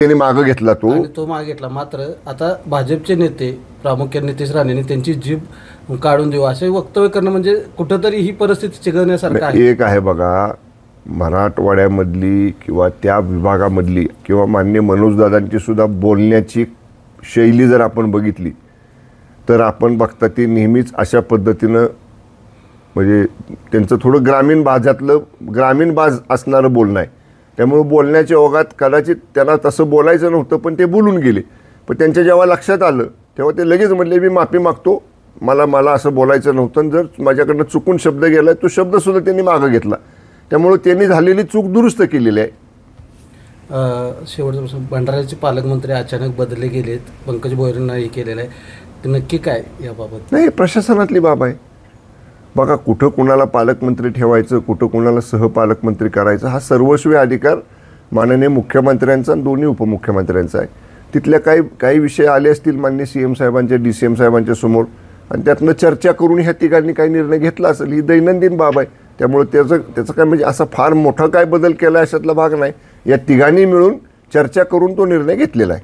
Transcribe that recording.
त्यांनी मागं घेतला तो मागे घेतला. मात्र आता भाजपचे नेते प्रामुख्याने नितेश राणेंनी त्यांची जीभ काढून देऊ असे वक्तव्य करणं म्हणजे कुठंतरी ही परिस्थिती चिघळण्यासारखं आहे. एक आहे बघा, मराठवाड्यामधली किंवा त्या विभागामधली किंवा मान्य मनोजदादांची सुद्धा बोलण्याची शैली जर आपण बघितली तर आपण बघता ती नेहमीच अशा पद्धतीनं, म्हणजे त्यांचं थोडं ग्रामीण बाज असणारं बोलणं आहे. त्यामुळं बोलण्याच्या ओघात कदाचित त्यांना तसं बोलायचं नव्हतं, पण ते बोलून गेले. पण त्यांच्या जेव्हा लक्षात आलं तेव्हा ते लगेच म्हटले मी माफी मागतो, मला असं बोलायचं नव्हतं. आणि जर माझ्याकडनं चुकून शब्द गेला तो शब्दसुद्धा त्यांनी मागं घेतला. त्यामुळं त्यांनी झालेली चूक दुरुस्त केलेली आहे. शेवटचं भंडाऱ्याचे पालकमंत्री अचानक बदलले गेलेत, पंकज भोयरेंना हे केलेलं आहे, ते नक्की काय याबाबत? नाही, प्रशासनातली बाब आहे. बघा, कुठं कुणाला पालकमंत्री ठेवायचं, कुठं कुणाला सहपालकमंत्री करायचं हा सर्वस्वी अधिकार माननीय मुख्यमंत्र्यांचा आणि दोन्ही उपमुख्यमंत्र्यांचा आहे. तिथल्या काही विषय आले असतील माननीय CM साहेबांच्या DCM साहेबांच्या समोर आणि त्यातनं चर्चा करून ह्या तिघांनी काही निर्णय घेतला असेल. ही दैनंदिन बाब आहे. त्यामुळे त्याचं काय म्हणजे असा फार मोठा काय बदल केला अशातला भाग नाही. या तिघांनी मिळून चर्चा करून तो निर्णय घेतलेला आहे.